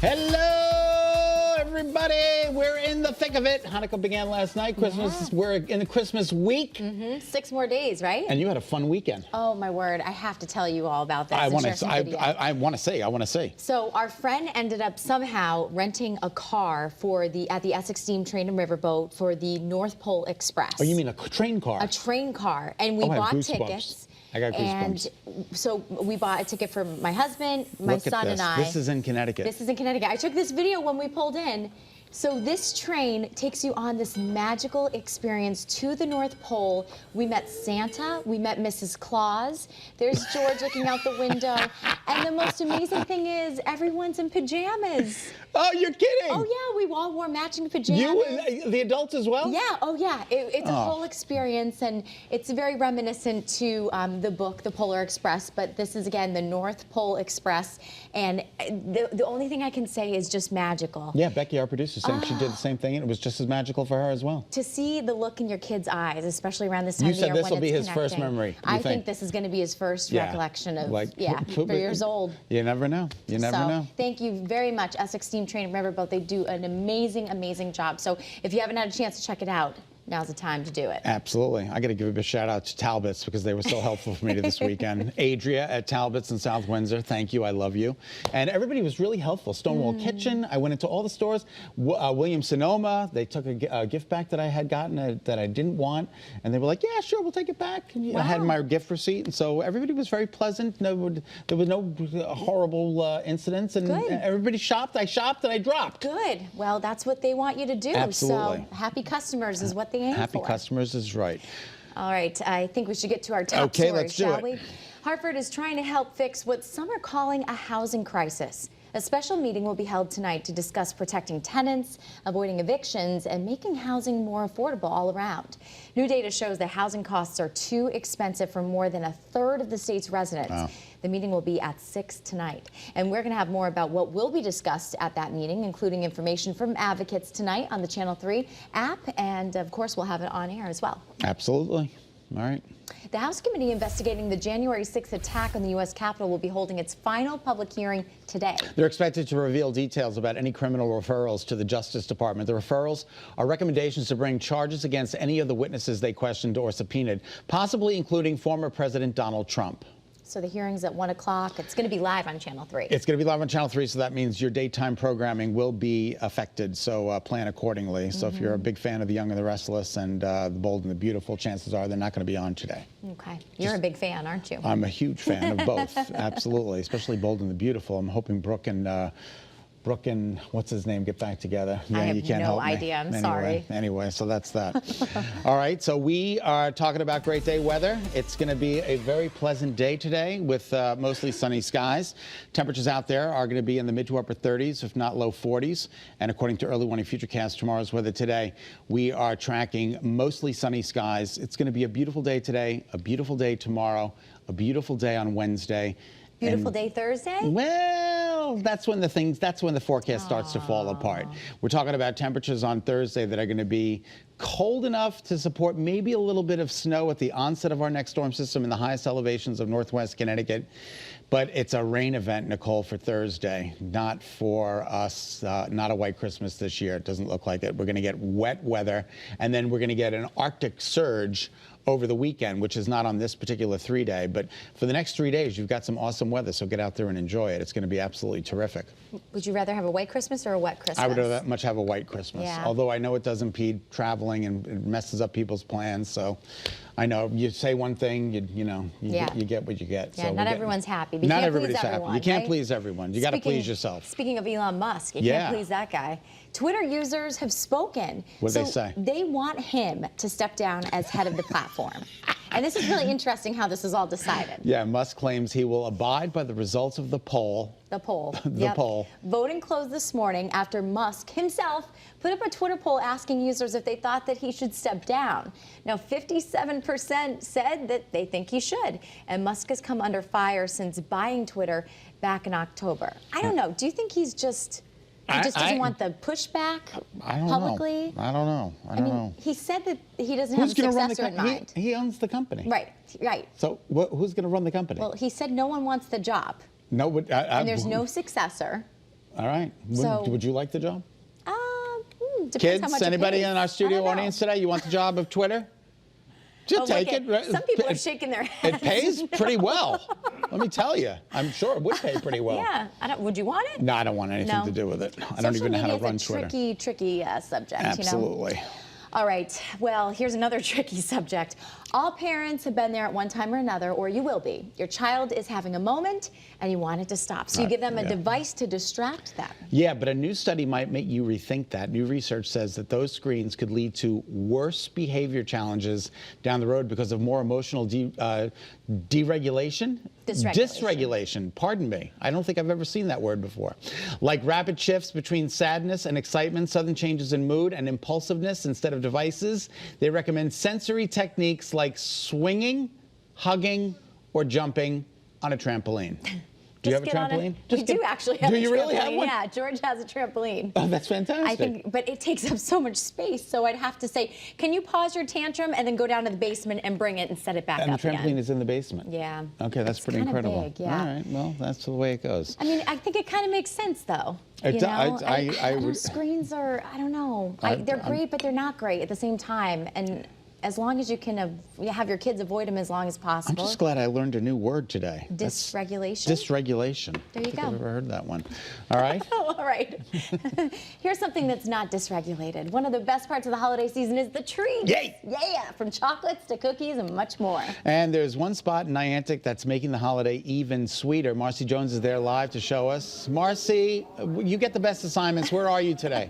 Hello, everybody. We're in the thick of it. Hanukkah began last night. Christmas, we're in the Christmas week. 6 more days, right? And you had a fun weekend. Oh, my word. I have to tell you all about this. I want to see. So our friend ended up somehow renting a car at the Essex Steam Train and Riverboat for the North Pole Express. Oh, you mean a train car? A train car. And we bought tickets. I got goosebumps. And so we bought a ticket for my husband, my son, and I. This is in Connecticut. This is in Connecticut. I took this video when we pulled in. So this train takes you on this magical experience to the North Pole. We met Santa, we met Mrs. Claus. There's George looking out the window. And the most amazing thing is everyone's in pajamas. Oh, you're kidding. Oh, yeah, we all wore matching pajamas. You, the adults as well? Yeah, oh, yeah. It's a whole experience, and it's very reminiscent to the book, The Polar Express, but this is, again, the North Pole Express, and the only thing I can say is just magical. Yeah, Becky, our producer, saying she did the same thing, and it was just as magical for her as well. To see the look in your kid's eyes, especially around this time of year when You it's said this will be his connecting. first memory. I think this is going to be his first recollection of, 4 years old. You never know. You never know. Thank you very much, Essex Steam Train and Riverboat. They do an amazing, amazing job. So if you haven't had a chance to check it out, now's the time to do it. Absolutely. I got to give a big shout out to Talbot's because they were so helpful for me this weekend. Adria at Talbot's in South Windsor, thank you, I love you. And everybody was really helpful. Stonewall Kitchen, I went into all the stores. Williams-Sonoma, they took a gift back that I had gotten that I didn't want. And they were like, yeah, sure, we'll take it back. And I had my gift receipt. And so everybody was very pleasant. There were no horrible incidents. And everybody shopped. I shopped and I dropped. Good. Well, that's what they want you to do. Absolutely. So happy customers is what they aim Happy for. Customers is right. All right, I think we should get to our top story, let's do shall it. we? Hartford is trying to help fix what some are calling a housing crisis. A special meeting will be held tonight to discuss protecting tenants, avoiding evictions, and making housing more affordable all around. New data shows that housing costs are too expensive for more than a third of the state's residents. Wow. The meeting will be at 6 tonight. And we're going to have more about what will be discussed at that meeting, including information from advocates tonight on the Channel 3 app. And, of course, we'll have it on air as well. Absolutely. All right. The House committee investigating the January 6th attack on the U.S. Capitol will be holding its final public hearing today. They're expected to reveal details about any criminal referrals to the Justice Department. The referrals are recommendations to bring charges against any of the witnesses they questioned or subpoenaed, possibly including former President Donald Trump. So the hearing's at 1 o'clock. It's going to be live on Channel 3. It's going to be live on Channel 3, so that means your daytime programming will be affected, so plan accordingly. So if you're a big fan of The Young and the Restless and The Bold and the Beautiful, chances are they're not going to be on today. Okay. You're a big fan, aren't you? I'm a huge fan of both, absolutely, especially Bold and the Beautiful. I'm hoping Brooke and what's his name get back together. Yeah, I have you can't no help me. idea. I'm sorry. Anyway, so that's that. All right, so we are talking about great day weather. It's going to be a very pleasant day today with mostly sunny skies. Temperatures out there are going to be in the mid to upper 30s, if not low 40s. And according to early warning futurecast, tomorrow's weather today, we are tracking mostly sunny skies. It's going to be a beautiful day today, a beautiful day tomorrow, a beautiful day on Wednesday. Beautiful day Thursday? Well, that's when the forecast starts to fall apart. We're talking about temperatures on Thursday that are going to be cold enough to support maybe a little bit of snow at the onset of our next storm system in the highest elevations of northwest Connecticut. But it's a rain event, Nicole, for Thursday, not for us, not a white Christmas this year. It doesn't look like it. We're going to get wet weather, and then we're going to get an Arctic surge over the weekend, which is not on this particular 3-day. But for the next 3 days, you've got some awesome weather, so get out there and enjoy it. It's going to be absolutely terrific. Would you rather have a white Christmas or a wet Christmas? I would rather much have a white Christmas, although I know it does impede traveling and it messes up people's plans. So I know you say one thing, you get what you get. Yeah, so not everyone's happy. Not everybody's happy. You can't please everyone. You got to please yourself. Speaking of Elon Musk, you can't please that guy. Twitter users have spoken. What did they say? They want him to step down as head of the platform. And this is really interesting how this is all decided. Yeah, Musk claims he will abide by the results of the poll. The poll. The poll. Voting closed this morning after Musk himself put up a Twitter poll asking users if they thought that he should step down. Now, 57% said that they think he should. And Musk has come under fire since buying Twitter back in October. I don't know. Do you think he just doesn't want the pushback publicly? I don't know. I don't know. He said that he doesn't have a successor in mind. He owns the company. Right. So who's going to run the company? Well, he said no one wants the job. No, but and there's no successor. All right. So- Would you like the job? Depends how Kids, much it anybody pays. in our I studio don't know. audience today, you want the job of Twitter? Just Oh, take look it. at- Some people are shaking their heads. It pays pretty well. Let me tell you. I'm sure it would pay pretty well. Yeah. Would you want it? No, I don't want anything No. to do with it. I don't even know how to run Social Twitter. media is a tricky subject, you know? Absolutely. All right, well, here's another tricky subject. All parents have been there at one time or another, or you will be. Your child is having a moment, and you want it to stop. So you give them a yeah. device to distract them. Yeah, but a new study might make you rethink that. New research says that those screens could lead to worse behavior challenges down the road because of more emotional deregulation? Dysregulation, pardon me. I don't think I've ever seen that word before. Like rapid shifts between sadness and excitement, sudden changes in mood and impulsiveness instead of devices. They recommend sensory techniques like swinging, hugging, or jumping on a trampoline. Do you have a trampoline? We do actually have a trampoline. Do you really have one? Yeah, George has a trampoline. Oh, that's fantastic. I think, but it takes up so much space, so I'd have to say, can you pause your tantrum and then go down to the basement and bring it and set it back up And the trampoline again? is in the basement? Yeah. Okay, that's pretty kinda incredible. big, yeah. All right, well, that's the way it goes. I mean, I think it kind of makes sense, though. It You does. know? I would. Screens are, I don't know. They're great, but they're not great at the same time. And as long as you can have your kids avoid them as long as I'm possible. just glad I learned a new word today. Dysregulation? Dysregulation. There you I don't think go. I've ever heard that one. All right. Oh, all right. Here's something that's not dysregulated. One of the best parts of the holiday season is the treats. Yay! Yeah, from chocolates to cookies and much more. And there's one spot in Niantic that's making the holiday even sweeter. Marcy Jones is there live to show us. Marcy, you get the best assignments. Where are you today?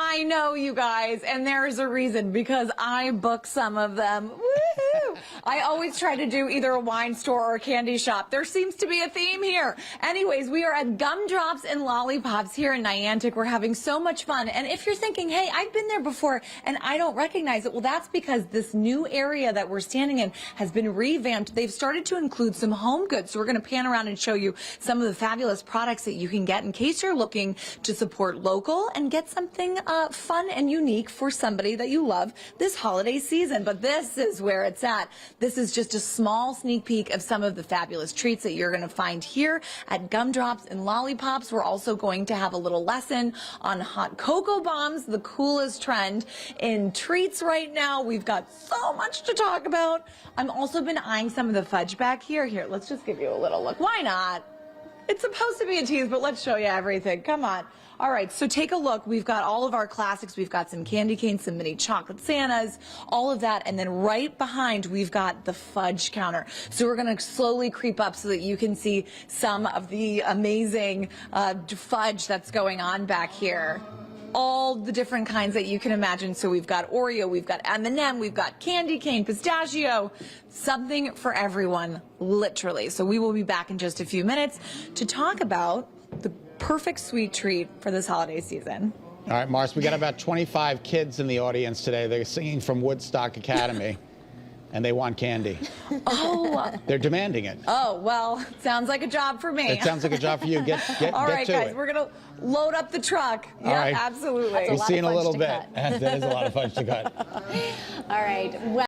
I know, you guys, and there's a reason, because I book some of them. Woohoo! I always try to do either a wine store or a candy shop. There seems to be a theme here. Anyways, we are at Gumdrops and Lollipops here in Niantic. We're having so much fun. And if you're thinking, hey, I've been there before and I don't recognize it, well, that's because this new area that we're standing in has been revamped. They've started to include some home goods. So we're going to pan around and show you some of the fabulous products that you can get in case you're looking to support local and get something fun and unique for somebody that you love this holiday season. But this is where it's at. This is just a small sneak peek of some of the fabulous treats that you're going to find here at Gumdrops and Lollipops. We're also going to have a little lesson on hot cocoa bombs, the coolest trend in treats right now. We've got so much to talk about. I'm also been eyeing some of the fudge back here. Here, let's just give you a little look. Why not? It's supposed to be a tease, but let's show you everything. Come on. All right, so take a look. We've got all of our classics. We've got some candy canes, some mini chocolate Santas, all of that. And then right behind, we've got the fudge counter. So we're going to slowly creep up so that you can see some of the amazing fudge that's going on back here. All the different kinds that you can imagine. So we've got Oreo, we've got M&M, we've got candy cane, pistachio, something for everyone, literally. So we will be back in just a few minutes to talk about the perfect sweet treat for this holiday season. All right, Mars, we got about 25 kids in the audience today. They're singing from Woodstock Academy, and they want candy. Oh. They're demanding it. Oh, well, sounds like a job for me. It sounds like a job for you. Get All right, to guys, it. we're going to load up the truck. All Yeah, right. absolutely. That's a We'll lot see of in a fudge little to bit. cut. That is a lot of fudge to cut. All right. Well